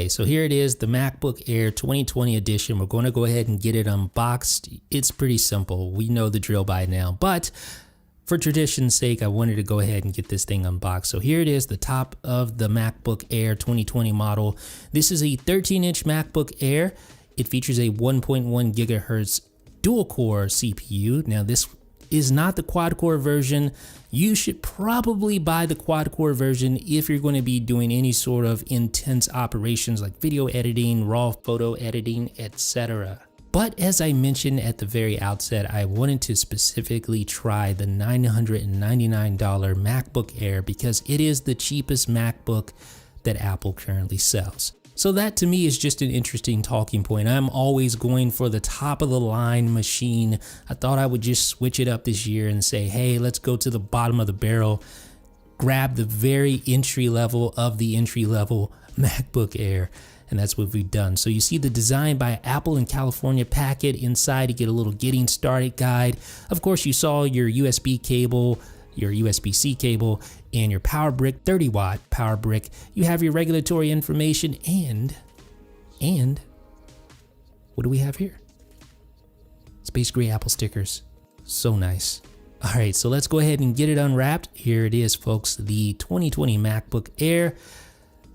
Okay, so here it is, the MacBook Air 2020 edition. We're going to go ahead and get it unboxed. It's pretty simple. We know the drill by now, but for tradition's sake, I wanted to go ahead and get this thing unboxed. So here it is, the top of the MacBook Air 2020 model. This is a 13-inch MacBook Air. It features a 1.1 gigahertz dual-core CPU. Now, this is not the quad-core version. You should probably buy the quad-core version if you're going to be doing any sort of intense operations like video editing, raw photo editing, etc. But as I mentioned at the very outset, I wanted to specifically try the $999 MacBook Air because it is the cheapest MacBook that Apple currently sells. So that to me is just an interesting talking point. I'm always going for the top of the line machine. I thought I would just switch it up this year and say, hey, let's go to the bottom of the barrel, grab the very entry level of the entry level MacBook Air. And that's what we've done. So you see the design by Apple in California packet. Inside you get a little getting started guide. Of course, you saw your USB cable, your USB-C cable, and your power brick, 30-watt power brick. You have your regulatory information and what do we have here? Space gray Apple stickers. So nice. All right, so let's go ahead and get it unwrapped. Here it is, folks, the 2020 MacBook Air.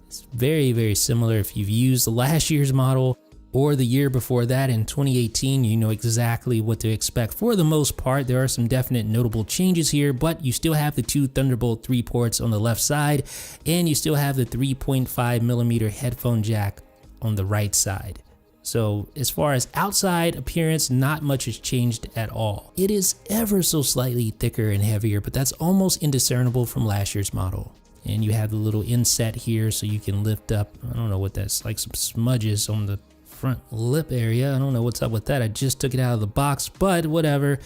It's very, very similar. If you've used the last year's model or the year before that in 2018, you know exactly what to expect. For the most part, there are some definite notable changes here, but you still have the two Thunderbolt 3 ports on the left side, and you still have the 3.5mm headphone jack on the right side. So as far as outside appearance, not much has changed at all. It is ever so slightly thicker and heavier, but that's almost indiscernible from last year's model. And you have the little inset here so you can lift up, I don't know what that's, like some smudges on the front lip area. I don't know what's up with that. I just took it out of the box, but whatever.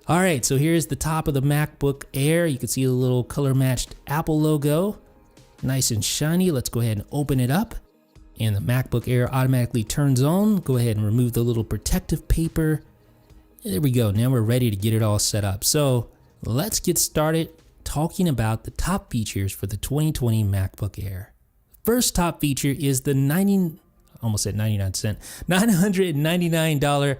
All right, so here's the top of the MacBook Air. You can see the little color matched Apple logo, nice and shiny. Let's go ahead and open it up. And the MacBook Air automatically turns on. Go ahead and remove the little protective paper. There we go. Now we're ready to get it all set up. So let's get started talking about the top features for the 2020 MacBook Air. First top feature is the $999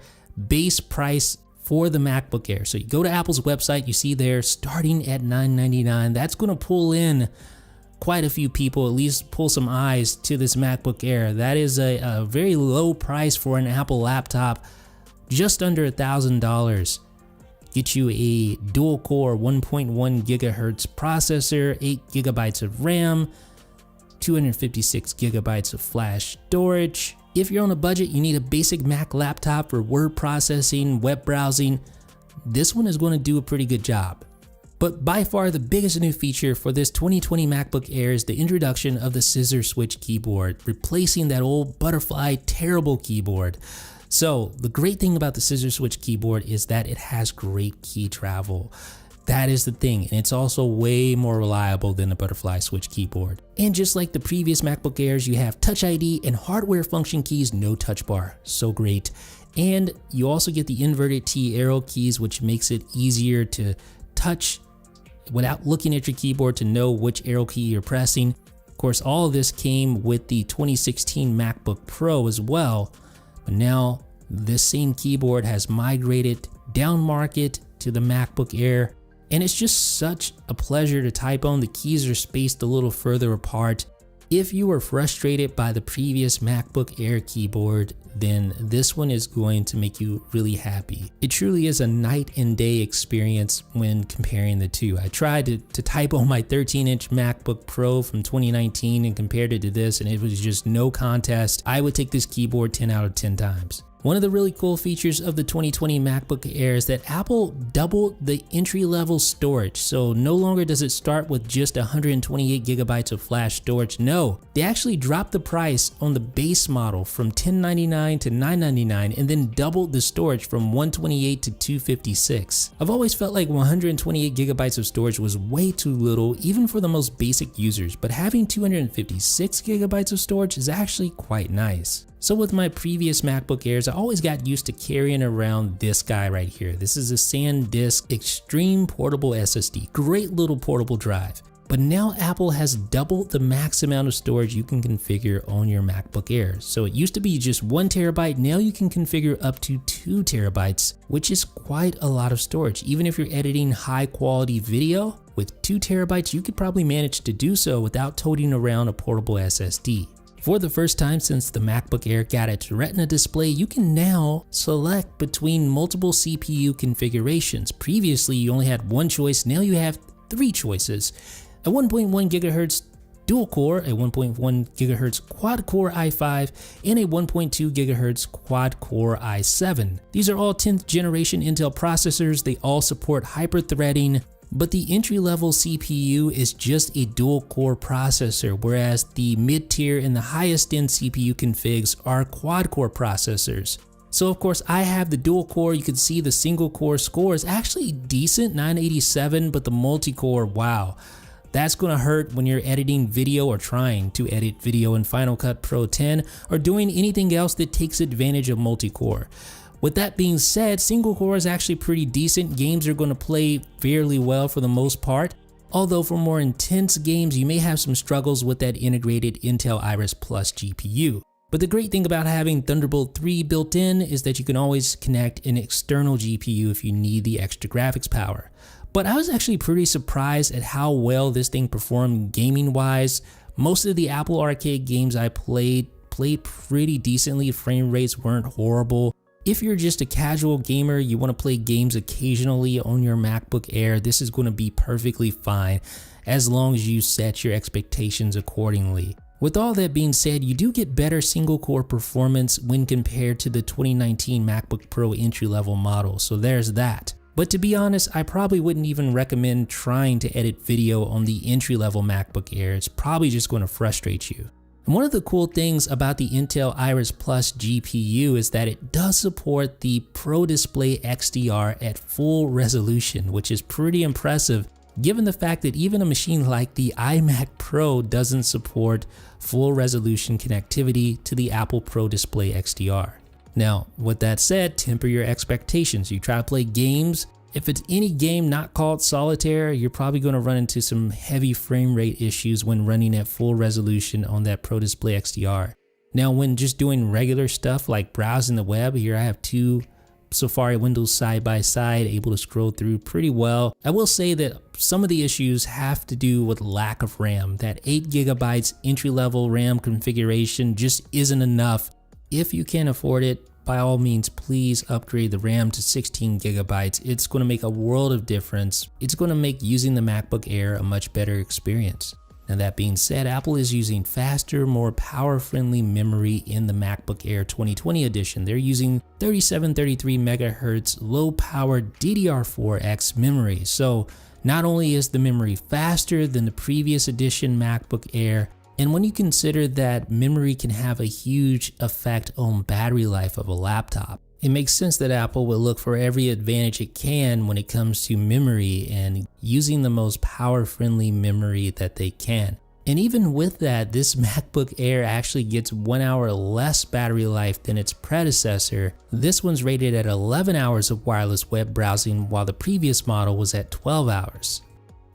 base price for the MacBook Air. So you go to Apple's website, you see there starting at $999. That's going to pull in quite a few people, at least pull some eyes to this MacBook Air. That is a very low price for an Apple laptop, just under $1,000. Get you a dual-core 1.1 gigahertz processor, 8 gigabytes of RAM, 256 gigabytes of flash storage. If you're on a budget, you need a basic Mac laptop for word processing, web browsing. This one is going to do a pretty good job. But by far the biggest new feature for this 2020 MacBook Air is the introduction of the scissor switch keyboard, replacing that old butterfly terrible keyboard. So the great thing about the scissor switch keyboard is that it has great key travel. That is the thing, and it's also way more reliable than the butterfly switch keyboard. And just like the previous MacBook Airs, you have Touch ID and hardware function keys, no touch bar. So great. And you also get the inverted T arrow keys, which makes it easier to touch without looking at your keyboard to know which arrow key you're pressing. Of course, all of this came with the 2016 MacBook Pro as well. But now this same keyboard has migrated down market to the MacBook Air, and it's just such a pleasure to type on. The keys are spaced a little further apart. If you were frustrated by the previous MacBook Air keyboard, then this one is going to make you really happy. It truly is a night and day experience when comparing the two. I tried to type on my 13-inch MacBook Pro from 2019 and compared it to this, and it was just no contest. I would take this keyboard 10 out of 10 times. One of the really cool features of the 2020 MacBook Air is that Apple doubled the entry-level storage. So no longer does it start with just 128 gigabytes of flash storage. No, they actually dropped the price on the base model from $1099 to $999 and then doubled the storage from 128 to 256. I've always felt like 128 gigabytes of storage was way too little, even for the most basic users, but having 256 gigabytes of storage is actually quite nice. So with my previous MacBook Airs, I always got used to carrying around this guy right here. This is a SanDisk Extreme Portable SSD. Great little portable drive. But now Apple has doubled the max amount of storage you can configure on your MacBook Air. So it used to be just 1 terabyte, now you can configure up to 2 terabytes, which is quite a lot of storage. Even if you're editing high quality video, with 2 terabytes, you could probably manage to do so without toting around a portable SSD. For the first time since the MacBook Air got its Retina display, you can now select between multiple CPU configurations. Previously, you only had one choice, now you have 3 choices. A 1.1 GHz dual core, a 1.1 GHz quad core i5, and a 1.2 GHz quad core i7. These are all 10th generation Intel processors. They all support hyper-threading, but the entry-level CPU is just a dual-core processor, whereas the mid-tier and the highest-end CPU configs are quad-core processors. So of course I have the dual-core. You can see the single-core score is actually decent, 987, but the multi-core, wow. That's gonna hurt when you're editing video or trying to edit video in Final Cut Pro 10 or doing anything else that takes advantage of multi-core. With that being said, single core is actually pretty decent. Games are going to play fairly well for the most part. Although for more intense games, you may have some struggles with that integrated Intel Iris Plus GPU. But the great thing about having Thunderbolt 3 built in is that you can always connect an external GPU if you need the extra graphics power. But I was actually pretty surprised at how well this thing performed gaming wise. Most of the Apple Arcade games I played pretty decently. Frame rates weren't horrible. If you're just a casual gamer, you want to play games occasionally on your MacBook Air, this is going to be perfectly fine as long as you set your expectations accordingly. With all that being said, you do get better single core performance when compared to the 2019 MacBook Pro entry-level model, so there's that. But to be honest, I probably wouldn't even recommend trying to edit video on the entry-level MacBook Air. It's probably just going to frustrate you. And one of the cool things about the Intel Iris Plus GPU is that it does support the Pro Display XDR at full resolution, which is pretty impressive given the fact that even a machine like the iMac Pro doesn't support full resolution connectivity to the Apple Pro Display XDR. Now, with that said, temper your expectations. You try to play games. If it's any game not called solitaire, you're probably going to run into some heavy frame rate issues when running at full resolution on that Pro Display XDR. Now, when just doing regular stuff like browsing the web, here I have 2 Safari windows side by side, able to scroll through pretty well. I will say that some of the issues have to do with lack of RAM. That 8 GB entry-level RAM configuration just isn't enough. If you can't afford it, by all means, please upgrade the RAM to 16 GB. It's going to make a world of difference. It's going to make using the MacBook Air a much better experience. Now that being said, Apple is using faster, more power-friendly memory in the MacBook Air 2020 edition. They're using 3733 MHz low-powered DDR4X memory. So not only is the memory faster than the previous edition MacBook Air, and when you consider that memory can have a huge effect on battery life of a laptop, it makes sense that Apple will look for every advantage it can when it comes to memory and using the most power-friendly memory that they can. And even with that, this MacBook Air actually gets 1 hour less battery life than its predecessor. This one's rated at 11 hours of wireless web browsing, while the previous model was at 12 hours.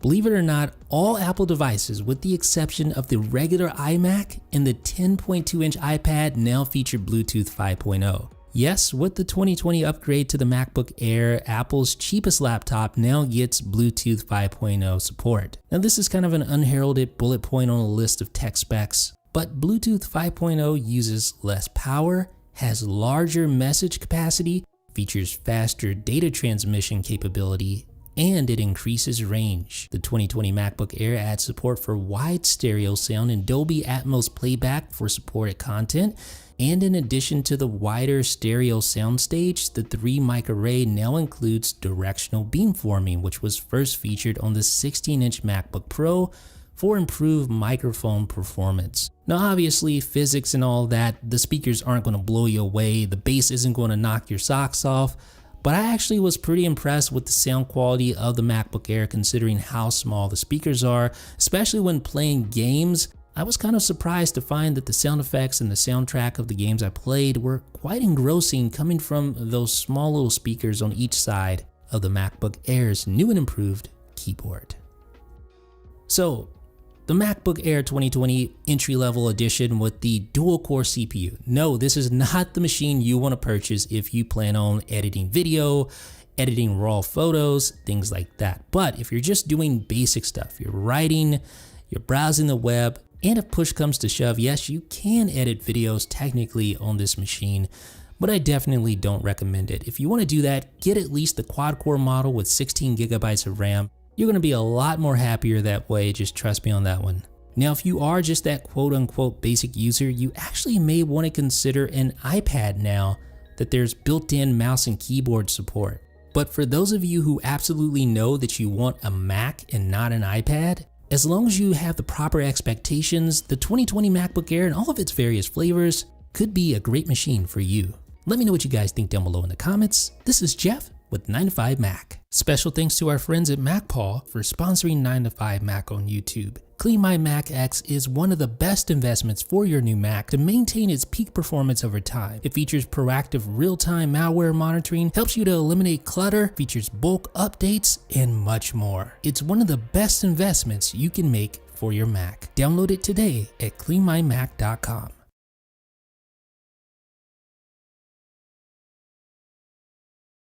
Believe it or not, all Apple devices, with the exception of the regular iMac and the 10.2-inch iPad, now feature Bluetooth 5.0. Yes, with the 2020 upgrade to the MacBook Air, Apple's cheapest laptop now gets Bluetooth 5.0 support. Now this is kind of an unheralded bullet point on a list of tech specs, but Bluetooth 5.0 uses less power, has larger message capacity, features faster data transmission capability, and it increases range. The 2020 MacBook Air adds support for wide stereo sound and Dolby Atmos playback for supported content. And in addition to the wider stereo soundstage, the 3-mic array now includes directional beamforming, which was first featured on the 16-inch MacBook Pro for improved microphone performance. Now obviously, physics and all that, the speakers aren't going to blow you away, the bass isn't going to knock your socks off, but I actually was pretty impressed with the sound quality of the MacBook Air considering how small the speakers are, especially when playing games. I was kind of surprised to find that the sound effects and the soundtrack of the games I played were quite engrossing coming from those small little speakers on each side of the MacBook Air's new and improved keyboard. So The MacBook Air 2020 entry-level edition with the dual-core CPU. No, this is not the machine you want to purchase if you plan on editing video, editing raw photos, things like that. But if you're just doing basic stuff, you're writing, you're browsing the web, and if push comes to shove, yes, you can edit videos technically on this machine, but I definitely don't recommend it. If you want to do that, get at least the quad-core model with 16 gigabytes of RAM. You're going to be a lot more happier that way, just trust me on that one. Now, if you are just that quote-unquote basic user, you actually may want to consider an iPad now that there's built-in mouse and keyboard support. But for those of you who absolutely know that you want a Mac and not an iPad, as long as you have the proper expectations, the 2020 MacBook Air and all of its various flavors could be a great machine for you. Let me know what you guys think down below in the comments. This is Jeff with 9to5Mac. Special thanks to our friends at MacPaw for sponsoring 9to5Mac on YouTube. Clean My Mac X is one of the best investments for your new Mac to maintain its peak performance over time. It features proactive real-time malware monitoring, helps you to eliminate clutter, features bulk updates, and much more. It's one of the best investments you can make for your Mac. Download it today at cleanmymac.com.